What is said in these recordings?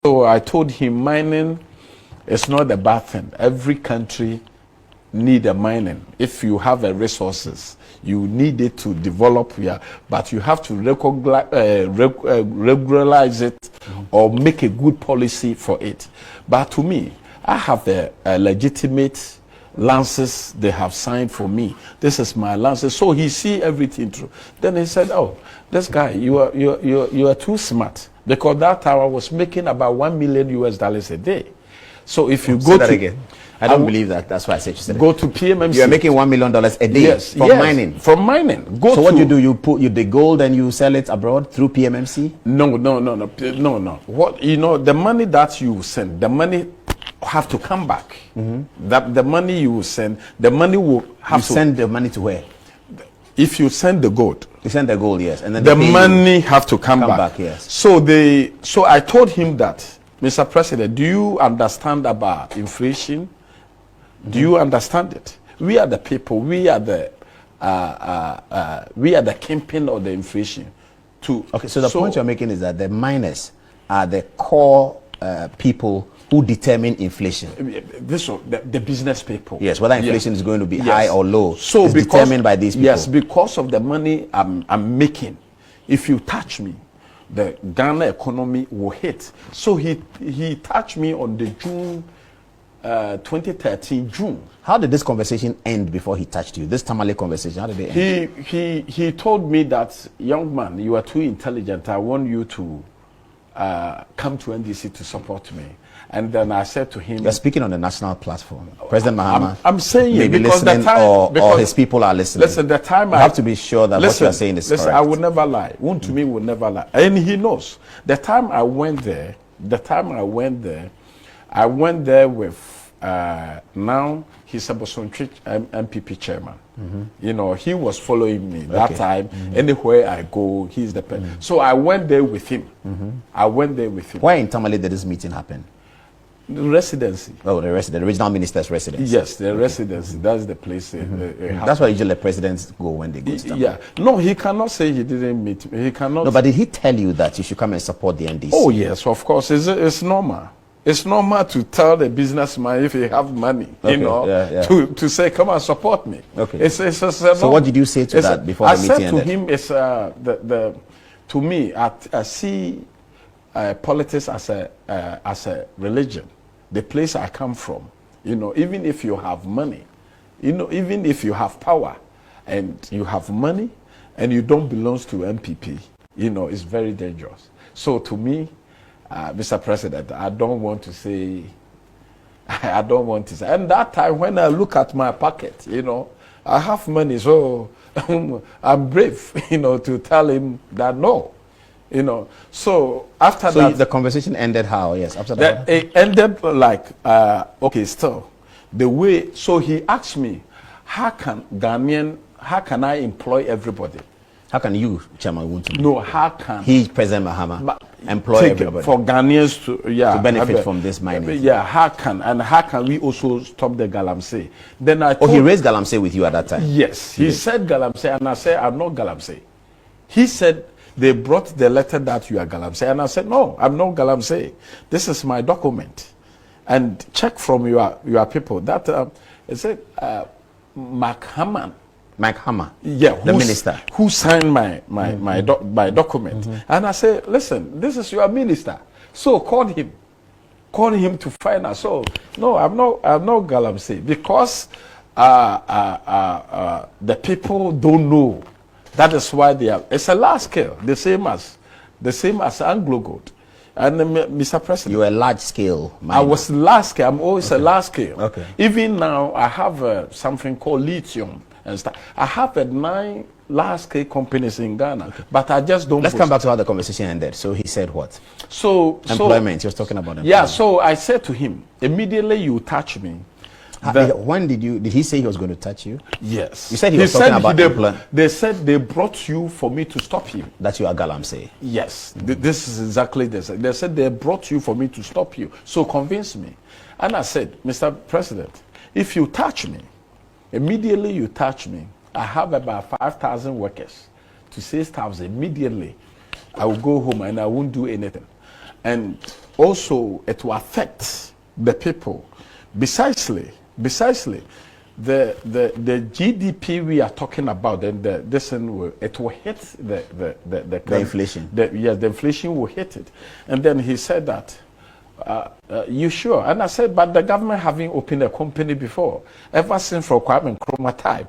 So I told him mining is not a bad thing. Every country need a mining. If you have a resources, you need it to develop here, but you have to regularize it or make a good policy for it. But to me, I have a legitimate lances they have signed for me. This is my lances. So he see everything through. Then he said, "Oh, this guy, you are too smart." Because that time I was making about $1 million a day. So if you go that to again. I don't believe that. That's why I said you said go to PMMC. You are making $1 million a day from mining. From mining. So what do? You put the gold and you sell it abroad through PMMC? No. What the money that you send, the money have to come back. That the money you send, the money will have to send the money to where? If you send the gold. You send the gold, yes, and then the money have to come back. Yes. So I told him that, Mr. President, do you understand about inflation? Do you understand it? We are the people. We are the kingpin of the inflation. Okay. So the point you're making is that the miners are the core people who determine inflation. The business people. Yes, whether inflation is going to be high or low. So is determined by these people. Yes, because of the money I'm making. If you touch me, the Ghana economy will hit. So he touched me on the June 2013 June. How did this conversation end before he touched you? This tamale conversation, how did it end? He told me that, young man, you are too intelligent. I want you to come to NDC to support me. And then I said to him, you're speaking on the national platform. President Mahama, I'm saying maybe because listening, or his people are listening. Listen, the time you have to be sure that what you're saying is correct. I will never lie. Wontumi will never lie. And he knows. The time I went there, I went there with, now he's a Bosonchi NPP chairman. He was following me that time. Anywhere I go, he's the person. So I went there with him. Where in Tamale did this meeting happen? The residency. Oh, the regional minister's residence. Yes, the residency. That's the place. That's why usually presidents go when they go to Tamale. Yeah. No, he cannot say he didn't meet me. He cannot. No, but did he tell you that you should come and support the NDC? Oh, yes, of course. It's normal. It's normal to tell the businessman if he have money, to say, come and support me. Okay. So what did you say to that before the meeting ended? I said to him, to me, I see politics as a religion. The place I come from, even if you have money, even if you have power, and you have money, and you don't belong to NPP, it's very dangerous. So to me, Mr. President, I don't want to say. And that time when I look at my pocket, I have money, so I'm brave, to tell him that no. So after that, the conversation ended how? Yes, after that. It ended like, okay, still the way. So he asked me, how can I employ everybody? How can you, Chairman Wontumi? No, how can he, President Mahama, employ everybody for Ghanaians to benefit from this mining? Yeah, how can we also stop the Galamsey? Then he raised Galamsey with you at that time. Yes, he said Galamsey, and I said I'm not Galamsey. He said they brought the letter that you are Galamsey, and I said no, I'm not Galamsey. This is my document, and check from your people that it said Mike Hammer, yeah, the minister who signed my document, and I say, listen, this is your minister, so call him to find us. So no, I'm not Galamsey, because the people don't know. That is why they are. It's a large scale, the same as Anglo Gold. And Mr. President, you are large scale miner. I was large scale. I'm always a large scale. Okay. Even now, I have something called lithium and stuff. I have 9 large-scale companies in Ghana, but I just don't. Let's come back to how the conversation ended. So he said what? Employment. He was talking about employment. Yeah. So I said to him, immediately you touch me. When did he say he was going to touch you? Yes. You said he was talking about employment. They said they brought you for me to stop you. That you are Galamsey. Yes. This is exactly this. They said they brought you for me to stop you. So convince me. And I said, Mr. President, if you touch me, immediately you touch me, I have about 5,000 workers to 6,000. Immediately, I will go home and I won't do anything. And also it will affect the people. Precisely, the GDP we are talking about, and it will hit the inflation. The inflation will hit it. And then he said that, you sure? And I said, but the government having opened a company before, ever since for Kwame Nkrumah time.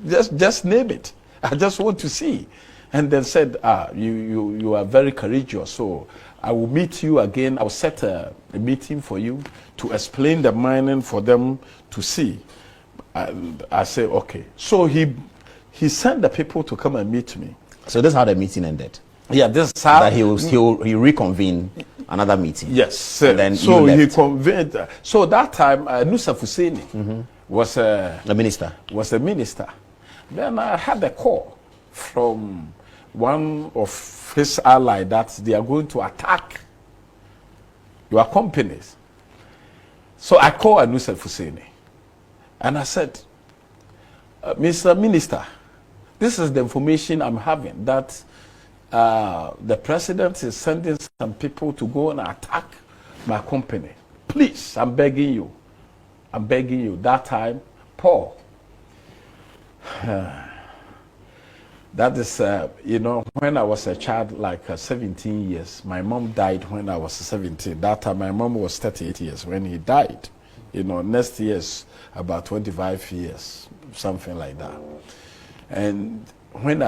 Just name it. I just want to see. And then said, you are very courageous, so I will meet you again. I will set a meeting for you to explain the mining for them to see. And I said, okay. So he sent the people to come and meet me. So this is how the meeting ended? Yeah, this is how. That he reconvene another meeting? Yes, sir. And then so he convened. So that time, Nusa Fuseni was a minister. Then I had a call from one of his allies that they are going to attack your companies. So I called Nusa Fuseni and I said, Mr. Minister, this is the information I'm having, that the president is sending some people to go and attack my company. Please, I'm begging you. That time, Paul, that is, when I was a child, like 17 years, my mom died when I was 17. That time, my mom was 38 years when he died. Next year's about 25 years, something like that. And when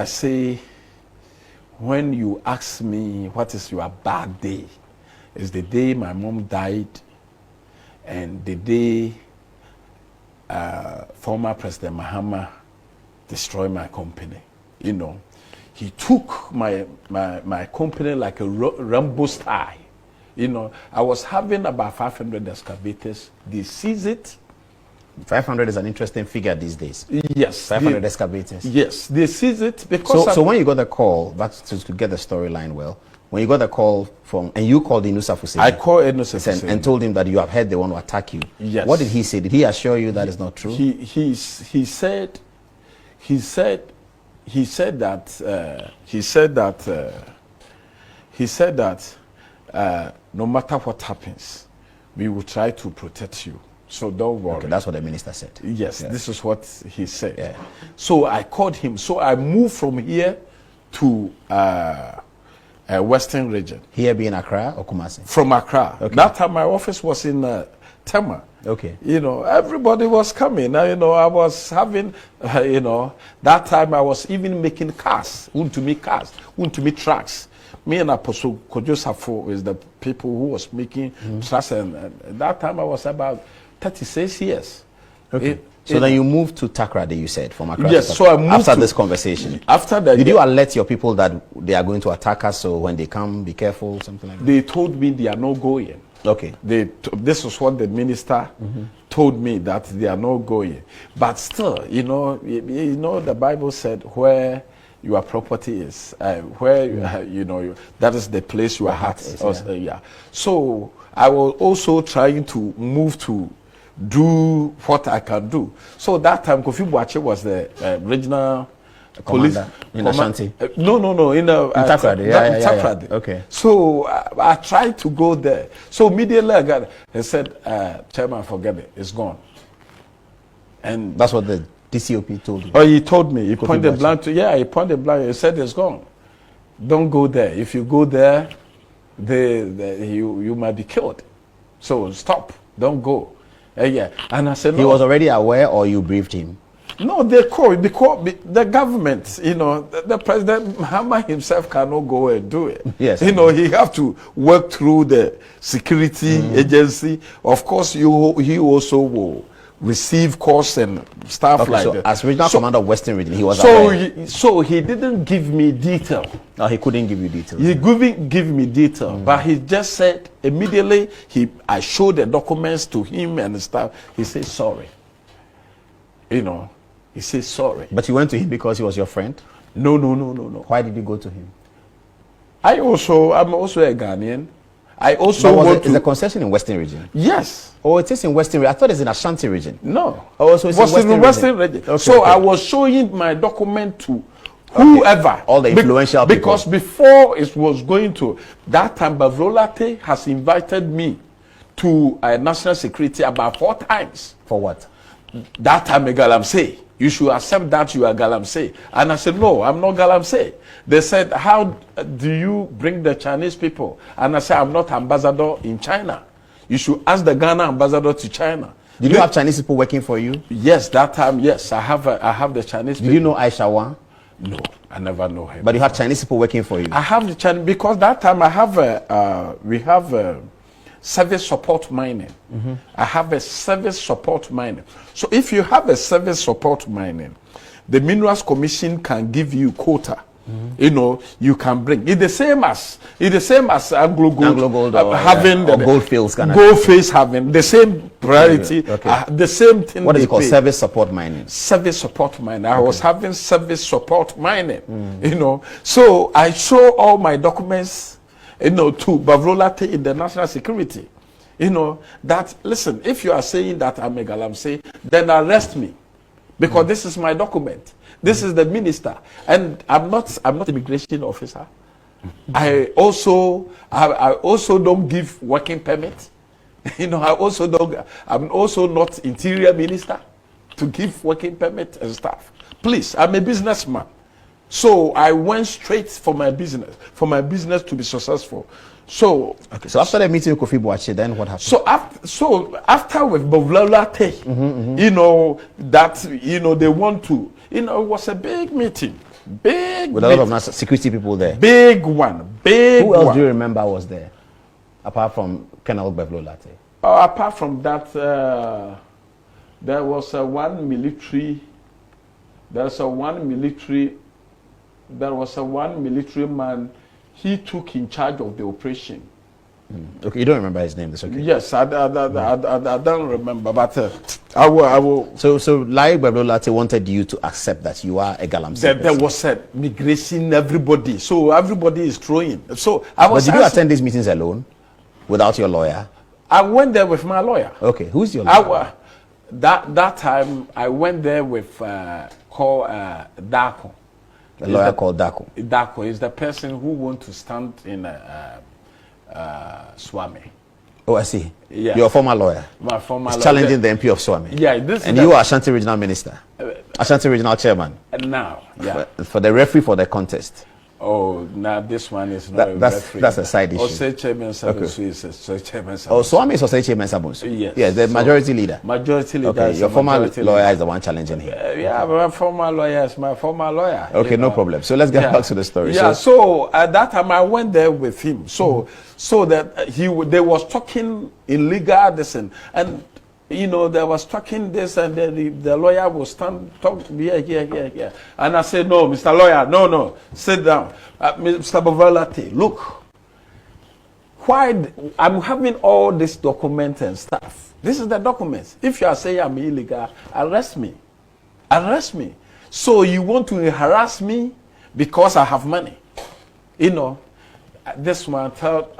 you ask me what is your bad day, is the day my mom died and the day former President Mahama destroyed my company. He took my company like a Rambo style. I was having about 500 excavators. They seized it. 500 is an interesting figure these days. Yes. 500 excavators. Yes, they seized it because... So when you got the call, that's to get the storyline well, when you got the call and you called Nusa Fuseni. I called Nusa Fuseni. And told him that you have heard they want to attack you. Yes. What did he say? Did he assure you that is not true? He said that no matter what happens, we will try to protect you. So don't worry. Okay, that's what the minister said. Yes, this is what he said. Yeah. So I called him. So I moved from here to Western region. Here being Accra or Kumasi? From Accra. Okay. That time my office was in Tema. Okay. Everybody was coming. I was having, that time I was even making cars, Wontumi trucks. Me and Apostle Kojosafo is the people who was making trucks, and that time I was about 36 years. Okay. So then you moved to Takoradi, you said, from Accra. Yes, so I moved after this conversation. After that, did you alert your people that they are going to attack us, so when they come, be careful, something like that? They told me they are not going. Okay. This was what the minister told me, that they are not going. But still, the Bible said where your property is, that is the place your heart is. Yeah. So I was also trying to move to do what I can do. So that time, Kofi Boakye was the regional police in Ashanti. No, in Takoradi. Takoradi. Okay. So I tried to go there. So immediately I got it. He said, Chairman, forget it. It's gone. And that's what the DCOP told you? Oh, he told me. He pointed blank to, he pointed blank. He said it's gone. Don't go there. If you go there, you might be killed. So stop. Don't go. And I said, no. He was already aware, or you briefed him? No, the government, the President Mahama himself cannot go and do it. Yes. He have to work through the security agency. Of course, he also will receive calls and stuff like that. As regional commander of Western Region, he was aware. So he didn't give me detail. No, he couldn't give you details. He couldn't give me detail, but he just said immediately. I showed the documents to him and stuff. He said sorry. He says sorry. But you went to him because he was your friend? No. Why did you go to him? I'm also a Ghanaian. I also want to... Is the concession in Western Region? Yes. Oh, it is in Western Region. I thought it's in Ashanti Region. No. Oh, so it's in Western Region. Okay. So I was showing my document to whoever, all the influential people. Because before it was going to that time, Bavrolate has invited me to national security about 4 times. For what? That time, Galamsey, you should accept that you are Galamsey. And I said, no, I'm not Galamsey. They said, how do you bring the Chinese people? And I said, I'm not ambassador in China. You should ask the Ghana ambassador to China. Did you have Chinese people working for you? Yes, that time, yes. I have the Chinese people. Did you know Aisha Wan? No, I never know him. But you have Chinese people working for you? I have the Chinese, because that time I have we have service support mining. I have a service support mining. So if you have a service support mining, the Minerals Commission can give you quota. You know, you can bring. It's the same as Anglo Gold having or Gold Fields kind of Gold Fields having the same priority, the same thing. What is it called? Service support mining. Service support mining. I was having service support mining. You know, so I show all my documents, you know, to Bavrolate in the national security. You know that. Listen, if you are saying that I'm a Galamsey, then arrest me, because this is my document. This is the minister, and I'm not immigration officer. I also don't give working permit. You know, I'm also not interior minister to give working permit and stuff. Please, I'm a businessman, so I went straight for my business to be successful. So okay. So after the meeting with Kofi Boakye, then what happened? So after with Bavrolate, you know that they want to. You know, it was a big meeting. With a lot of security people there. Big one. Who else do you remember was there? Apart from Colonel Bavrolate? Apart from that, there was one military. There was one military man. He took in charge of the operation. Okay, you don't remember his name, that's okay. Yes, I don't remember, but I will. So Lai Bavrolate wanted you to accept that you are a Galamsey. There was a migration, everybody. So everybody is throwing. So But did you attend these meetings alone, without your lawyer? I went there with my lawyer. Okay, who's your lawyer? That time I went there with called Dako. A lawyer called Dako. Dako is the person who wants to stand in Swami. Oh, I see. Yeah. Your former lawyer. My former lawyer. Challenging the MP of Swami. Yeah. And you are Ashanti Regional Minister. Ashanti Regional Chairman. Now, yeah. For the referee for the contest. Oh, now this one is not a referee. That's a side issue. Osei Chairman Sabunsu is Chairman Sabunsu. Oh, Swami is Osei Chairman Sabunsu. Yes. Yes, the majority leader. Majority leader. Okay, your former lawyer is the one challenging him. Yeah, my former lawyer is my former lawyer. Okay, no problem. So let's get back to the story. Yeah, so at that time I went there with him. So that they was talking illegal this and you know, they was talking this, and then the lawyer was talk here. And I said, no, Mr. Lawyer, no, sit down. Mr. Bavrolate, look, why I'm having all this document and stuff. This is the documents. If you are saying I'm illegal, arrest me. So you want to harass me because I have money. You know, this one told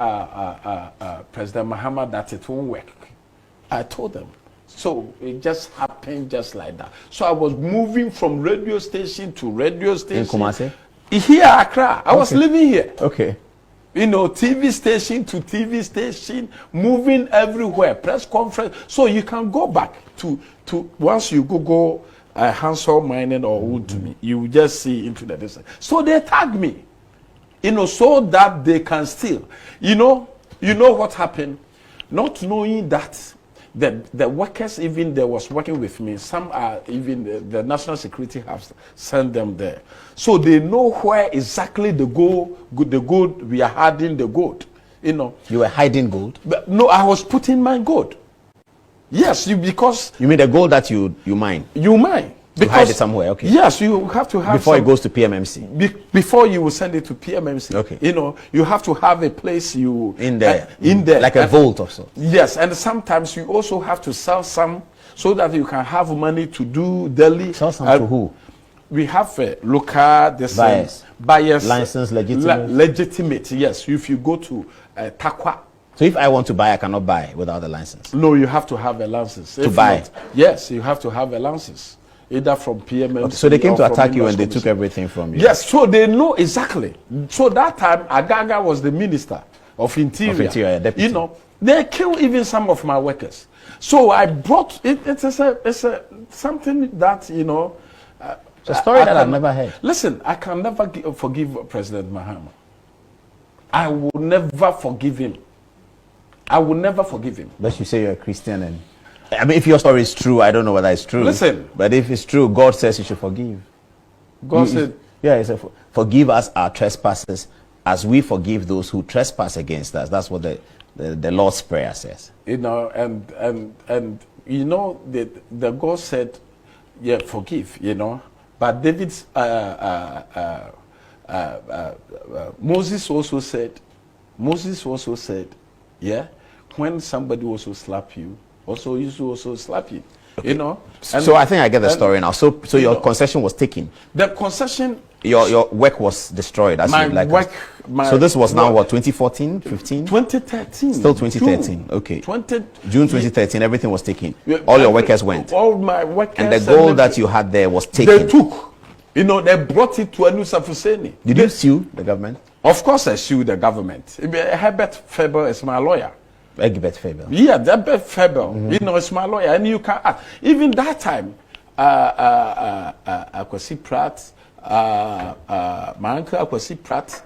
President Mahama that it won't work. I told them. So it just happened just like that. So I was moving from radio station to radio station. In Kumasi? Here, Accra. I was living here. Okay. You know, TV station to TV station, moving everywhere, press conference. So you can go back to once you go Hansel Mining or Wontumi, you just see into the distance. So they tagged me, you know, so that they can steal. You know what happened? Not knowing that the workers, even they was working with me, some are even the national security have sent them there. So they know where exactly the gold we are hiding the gold. You know. You were hiding gold? But no, I was putting my gold. Yes, because you mean the gold that you mine? You mine. Because, hide it somewhere, okay. Yes, you have to have before it goes to PMMC. Before you will send it to PMMC. Okay. You know, you have to have a place in there. Like a vault or so. Yes, and sometimes you also have to sell some so that you can have money to do daily. Sell some to who? We have local buyers. License legitimate. Legitimate, yes. If you go to Takwa. So if I want to buy, I cannot buy without a license? No, you have to have a license. To buy? Yes, you have to have a license. either from PMM. Okay, so they came to attack you and they took everything from you. Yes, so they know exactly. So that time, Agaga was the Minister of Interior. Of Interior, deputy. You know, they killed even some of my workers. So I brought it. It's something that, you know. It's a story that I've never heard. Listen, I can never forgive President Mahama. I will never forgive him. I will never forgive him. But you say you're a Christian, and I mean, if your story is true, I don't know whether it's true. Listen, but if it's true, God says you should forgive. God said, yeah, he said, forgive us our trespasses as we forgive those who trespass against us. That's what the Lord's Prayer says. You know, and you know, the God said, yeah, forgive, you know. But David's, Moses also said, yeah, when somebody also slap you, you should also slap you, you know. And so I think I get the story now. So your know, concession was taken. The concession. Your work was destroyed. As my you like. Work. So this was now what, 2014, 15? 2013. Still 2013. June. Okay. June 2013. Everything was taken. All your workers went. All my workers. And the gold that you had there was taken. They took. You know, they brought it to Anusa Fuseni. Did you sue the government? Of course, I sued the government. Herbert Faber is my lawyer. Herbert Faber. Yeah, Herbert Faber. You know, it's my lawyer, and you can ask. Even that time, Akwasi Pratt, my uncle Akwasi Pratt,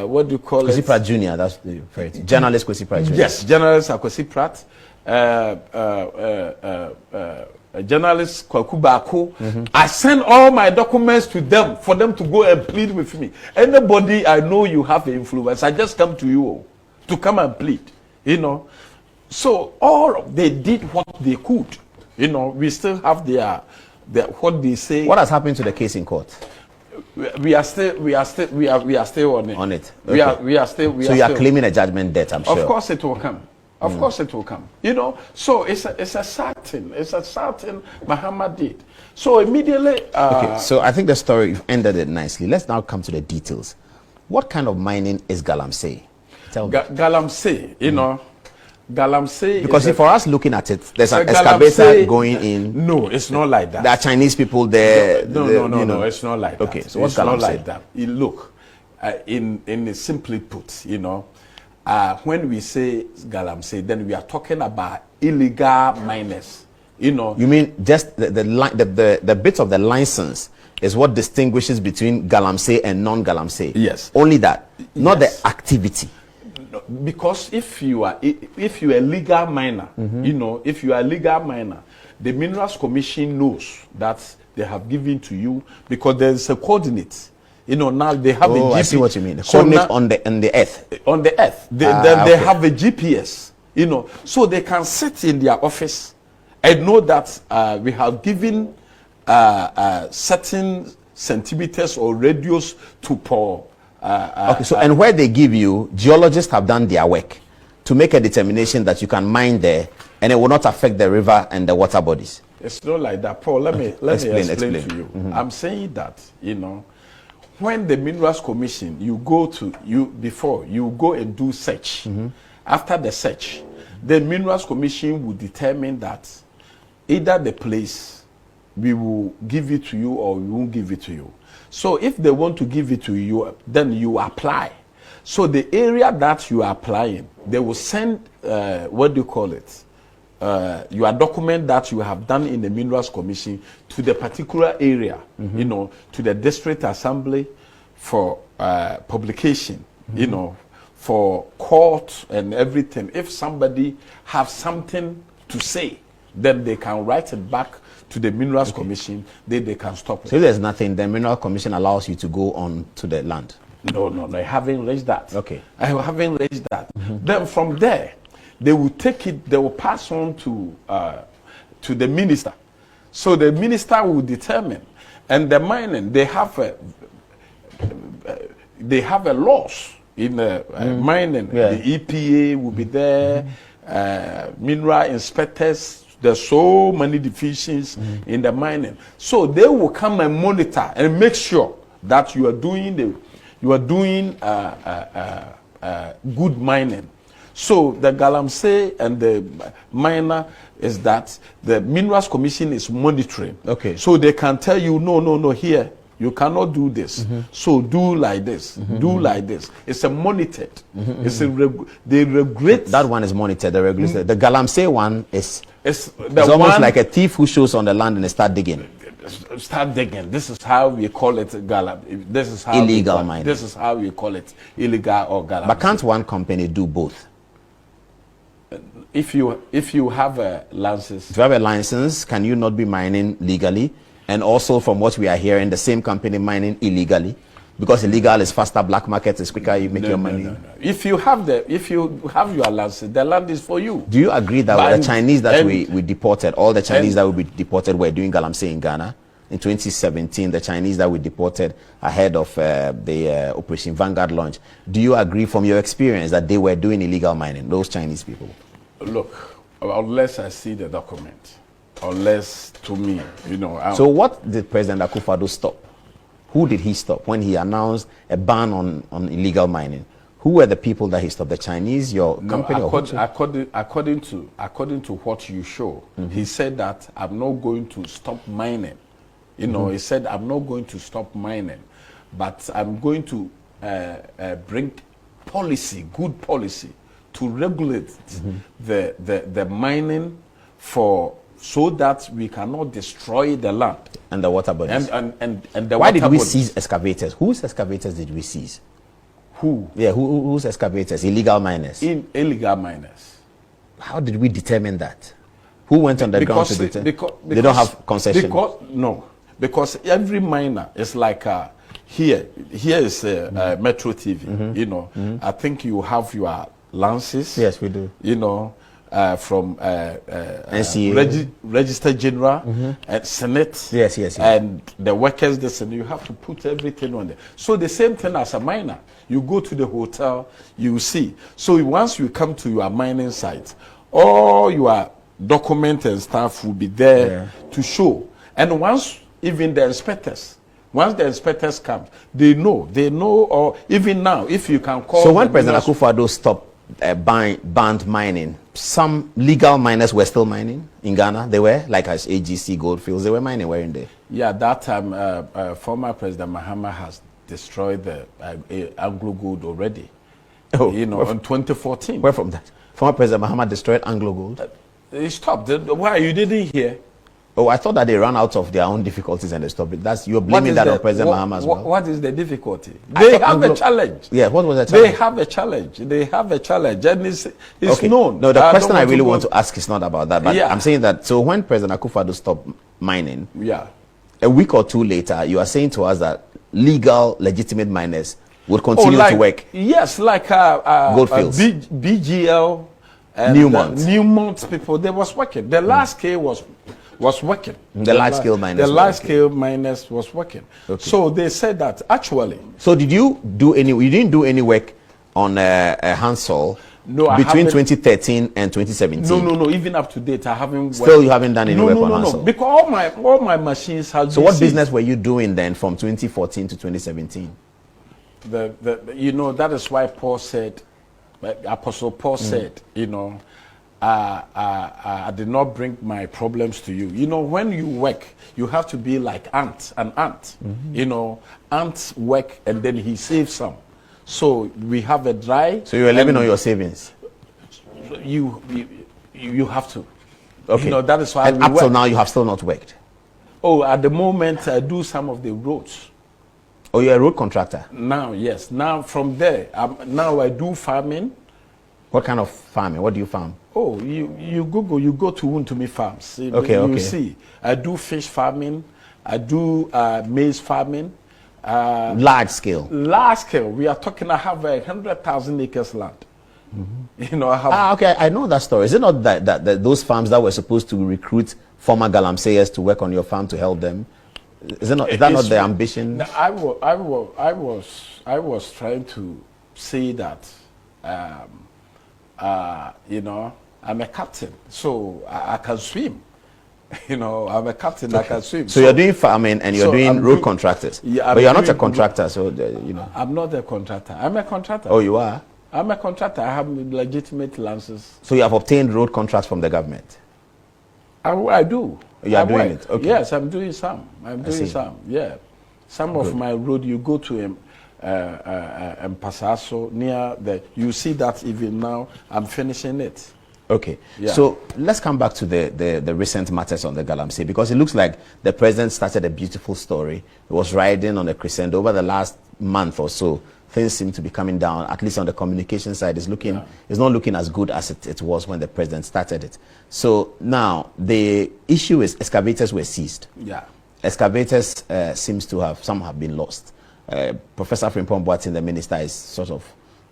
what do you call Kwesi it? Pratt Jr., that's the phrase. Journalist Kwesi Pratt Jr. Yes, journalist Akwasi Pratt. Journalist Kwaku Bako. I send all my documents to them for them to go and plead with me. Anybody I know you have influence, I just come to you to come and plead. You know, so they did what they could. You know, we still have their what they say. What has happened to the case in court? We are still on it. On it. Okay. We are still. So you are claiming a judgment debt, I'm sure. Of course it will come. Of course it will come. You know, so it's a certain Mahama did. So immediately. Okay, so I think the story, you've ended it nicely. Let's now come to the details. What kind of mining is Galamsey? Tell me. Galamsey, you know, Galamsey. Because for us looking at it, there's an excavator going in. No, it's not like that. There are Chinese people there. No, it's not like that. Okay, so what's Galamsey? Galamsey? Not like that. Look, in simply put, you know, when we say Galamsey, then we are talking about illegal miners. You know. You mean just the bit of the license is what distinguishes between Galamsey and non-Galamsey? Yes. Only that, not the activity. Because if you are a legal miner, you know, if you are a legal miner, the Minerals Commission knows that they have given to you because there is a coordinate. You know, now they have a GPS. I see what you mean. The coordinate on the earth. On the earth. They have a GPS, you know, so they can sit in their office and know that we have given certain centimeters or radius to pour. Okay, so and where they give you, geologists have done their work to make a determination that you can mine there and it will not affect the river and the water bodies. It's not like that, Paul. Let me explain to you. I'm saying that, you know, when the Minerals Commission, before you go and do search. After the search, the Minerals Commission will determine that either the place we will give it to you or we won't give it to you. So if they want to give it to you, then you apply. So the area that you are applying, they will send, what do you call it? Your document that you have done in the Minerals Commission to the particular area, you know, to the District Assembly for publication, you know, for court and everything. If somebody have something to say, then they can write it back to the Minerals Commission, then they can stop it. So if there's nothing, the Mineral Commission allows you to go on to the land? No, I haven't raised that. Okay. I haven't raised that. Then from there, they will take it, they will pass on to the minister. So the minister will determine. And the mining, they have a loss in mining. Yeah. The EPA will be there, mineral inspectors. There's so many divisions in the mining. So they will come and monitor and make sure that you are doing good mining. So the Galamsey and the miner is that the Minerals Commission is monitoring. Okay. So they can tell you, no, here, you cannot do this. So do like this, do like this. It's a monitored. It's a they regulate. That one is monitored, the regulation. The Galamsey one is It's almost like a thief who shows on the land and start digging. Start digging. This is how we call it This is how illegal mining. This is how we call it illegal or Galamsey. But can't one company do both? If you have a license, If you have a license, can you not be mining legally? And also, from what we are hearing, the same company mining illegally, because illegal is faster, black market is quicker, you make your money. No. If you have your license, the land is for you. Do you agree that the Chinese that we deported, all the Chinese that will be deported were doing Galamsey in Ghana? In 2017, the Chinese that we deported ahead of the Operation Vanguard launch. Do you agree from your experience that they were doing illegal mining, those Chinese people? Look, unless I see the document, unless to me, So what did President Akufo-Addo stop? Who did he stop when he announced a ban on illegal mining? Who were the people that he stopped? The Chinese, your company? According to what you show, he said that I'm not going to stop mining. He said I'm not going to stop mining, but I'm going to bring good policy to regulate the mining so that we cannot destroy the land and the water bodies. And the Why water did we bodies. seize excavators? Whose excavators did we seize? Who? Yeah, whose excavators? Illegal miners. Illegal miners. How did we determine that? Who went on the ground to determine? They don't have concession. Because every miner is like here is Metro TV. I think you have your lances. Yes, we do. From NCA, Register General and Senate. Yes. And the workers, you have to put everything on there. So the same thing as a miner. You go to the hotel, you see. So once you come to your mining site, all your documents and stuff will be there to show. And once even the inspectors come, they know, or even now, if you can call. So when President Akufo-Addo stopped banned mining, some legal miners were still mining in Ghana. They were, like as AGC Goldfields, they were mining, weren't they? Yeah, that time former President Mahama has destroyed the Anglo Gold already. In 2014. Where from that? Former President Mahama destroyed Anglo Gold? He stopped. Why? You didn't hear? Oh, I thought that they ran out of their own difficulties and they stopped it. You're blaming that on President Mahama as well. What is the difficulty? They have a challenge. Yeah, what was the challenge? They have a challenge. And it's okay. Known. No, the question I really want to ask is not about that. But I'm saying that, so when President Akufo-Addo stopped mining, a week or two later, you are saying to us that legal, legitimate miners would continue to work. Yes, like Goldfields. BGL and Newmont people, they was working. The last scale was working. The large-scale miners. The large-scale miners was working. Okay. So they said that actually. So did you do any? You didn't do any work on Hansol between 2013 and 2017. No. Even up to date, I haven't. Still, you haven't done any work on Hansol. No. Because all my machines have. So what business were you doing then from 2014 to 2017? That is why Paul said, Apostle Paul said, I did not bring my problems to you. When you work, you have to be like an ant. Ants work and then he saves some. So we have a dry. So you are living on your savings? You have to. Okay. That is why. And up till now, you have still not worked? Oh, at the moment, I do some of the roads. Oh, you're a road contractor? Now, yes. Now, from there, now I do farming. What kind of farming? What do you farm? Oh, you Google, you go to Wontumi farms. You see. I do fish farming. I do maize farming. Large scale? Large scale. We are talking, I have 100,000 acres land. I have. Okay, I know that story. Is it not that those farms that were supposed to recruit former Galamseyers to work on your farm to help them? Is that not the ambition? I was trying to say that, I'm a captain, so I can swim. I'm a captain, I can swim. So you're doing farming and you're doing road contractors. Yeah, but you're not a contractor, so I'm not a contractor. I'm a contractor. Oh, you are? I'm a contractor. I have legitimate licenses. So you have obtained road contracts from the government? I do. You are doing it? Okay. Yes, I'm doing some. I'm doing some. Yeah. Some of my road, you go to Pasaso near the, you see that even now, I'm finishing it. Okay. Yeah. So let's come back to the recent matters on the Galamsey, because it looks like the president started a beautiful story. He was riding on a crescendo. Over the last month or so, things seem to be coming down, at least on the communication side. It's not looking as good as it was when the president started it. So now the issue is excavators were seized. Yeah. Excavators some have been lost. Professor Frimpong Boateng, the minister, is sort of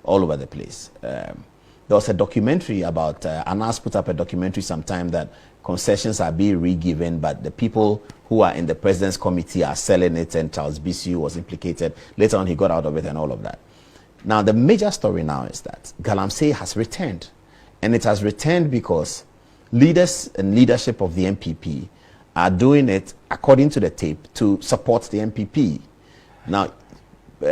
all over the place. There was a documentary about, Anas put up a documentary sometime that concessions are being re-given, but the people who are in the president's committee are selling it, and Charles Bisu was implicated. Later on, he got out of it and all of that. Now, the major story now is that Galamsey has returned. And it has returned because leaders and leadership of the NPP are doing it, according to the tape, to support the NPP. Now,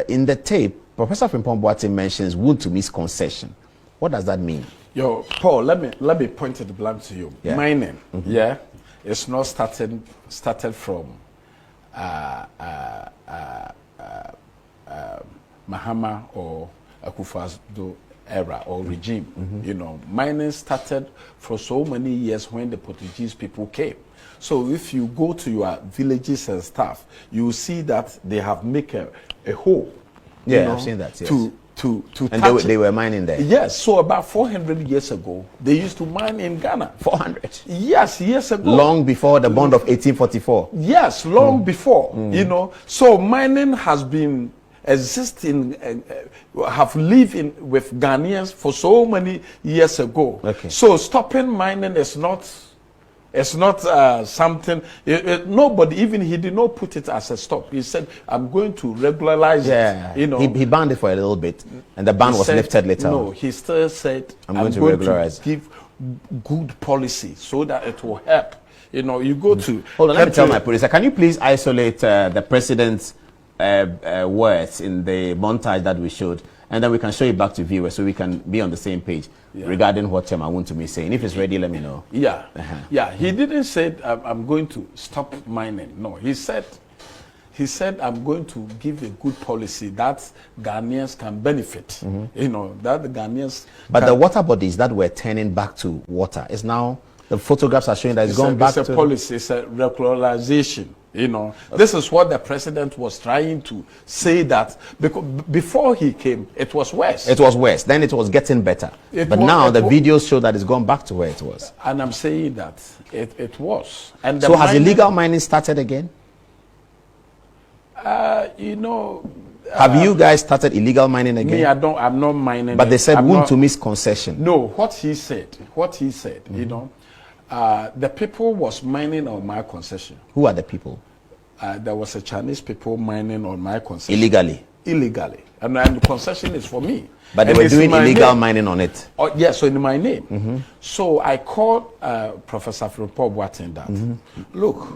in the tape, Professor Frimpong Boateng mentions Wontumi's concession. What does that mean? Yo, Paul, let me point it blank to you. Yeah. Mining, yeah, it's not started from Mahama or Akufo-Addo era or regime. You know, mining started for so many years when the Portuguese people came. So if you go to your villages and stuff, you see that they have made a hole. Yeah, you know, I've seen that. Yes. And they were mining there. Yes, so about 400 years ago, they used to mine in Ghana. 400? Yes, years ago. Long before the bond of 1844? Yes, long before, you know. So mining has been existing, have lived with Ghanaians for so many years ago. Okay. So stopping mining is not... It's not something, nobody, even he did not put it as a stop. He said, I'm going to regularize it. You know, he banned it for a little bit, and the ban was lifted later. No, he still said, I'm going to regularize. Give good policy so that it will help. You know, you go to... Hold on, let me tell my producer, can you please isolate the president's words in the montage that we showed, and then we can show it back to viewers so we can be on the same page regarding what Chairman Wontumi is saying. If it's ready, let me know. Yeah. Yeah, he didn't say I'm going to stop mining. No, he said I'm going to give a good policy that Ghanaians can benefit. You know, that the Ghanaians... But the water bodies that were turning back to water is now... The photographs are showing that it's gone back to... It's a policy, it's a regularization. You know, this is what the president was trying to say, that because before he came, it was worse. It was worse. Then it was getting better. Now the videos show that it's gone back to where it was. And I'm saying that it was. And so has illegal mining started again? You know... Have you guys started illegal mining again? Me, I'm not mining. But they said Wontumi's concession. No, what he said, you know, the people was mining on my concession. Who are the people? There was a Chinese people mining on my concession. Illegally? Illegally. And the concession is for me. But they were doing illegal mining on it? Oh, yes, so in my name. So I called Professor Frimpong Boateng that, look,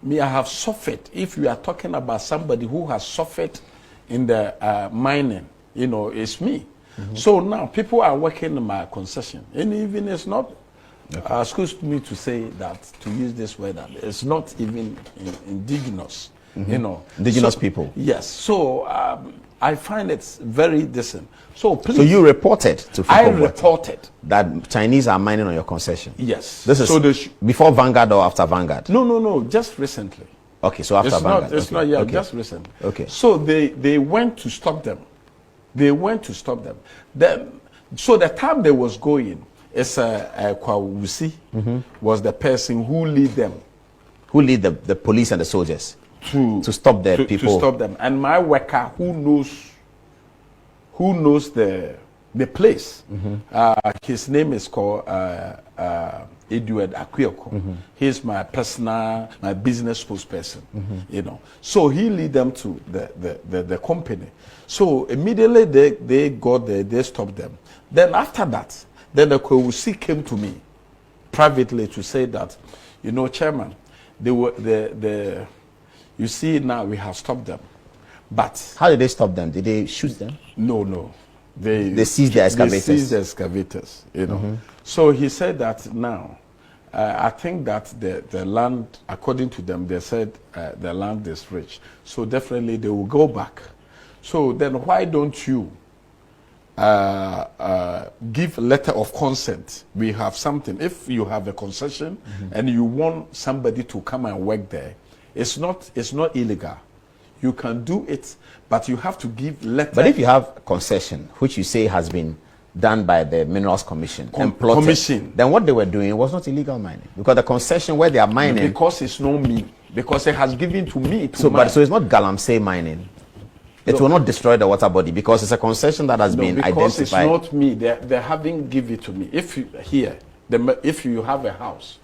me, I have suffered. If you are talking about somebody who has suffered in the mining, you know, it's me. So now people are working in my concession. And even it's not... excuse me to say that, to use this word, that it's not even indigenous, you know. Indigenous people? Yes. So I find it's very decent. So please. So you reported to I reported that Chinese are mining on your concession? Yes. This is so before Vanguard or after Vanguard? No, just recently. Okay, so after Vanguard. It's not yet, just recently. Okay. So they went to stop them. Then, so the time they was going, it's Kwawusi was the person who lead them. Who lead the police and the soldiers? To stop the people. To stop them. And my worker who knows the place. His name is called Edward Akwioko. He's my business spokesperson. You know. So he lead them to the company. So immediately they got there, they stopped them. Then after that, then the Kwawusi came to me privately to say that, you know, Chairman, you see now we have stopped them. But how did they stop them? Did they shoot them? No. They seized the excavators. They seized the excavators, you know. So he said that now, I think that the land, according to them, they said the land is rich. So definitely they will go back. So then why don't you give letter of consent? We have something. If you have a concession and you want somebody to come and work there, it's not illegal. You can do it, but you have to give letter. But if you have concession, which you say has been done by the Minerals Commission, and plotted, then what they were doing was not illegal mining, because the concession where they are mining, because it's not me, because it has given to me to so mine. But so it's not Galamsey mining. It will not destroy the water body because it's a concession that has been because identified. It's not me. They haven't given it to me. If you if you have a house,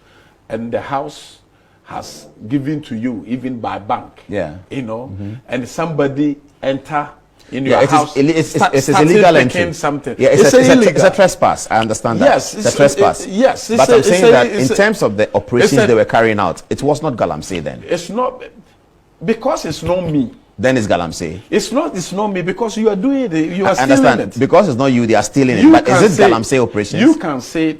and the house has given to you even by bank, you know, and somebody enter in your house, it's illegal entry. Something. Yeah, it's a trespass. I understand that. Yes, it's a trespass. Yes, but I'm saying that in terms of the operations they were carrying out, it was not Galamsey then. It's not, because it's not me. Then it's Galamsey. It's not me, because you are doing it. You are stealing it. Because it's not you, they are stealing it. But is it Galamsey operation? You can say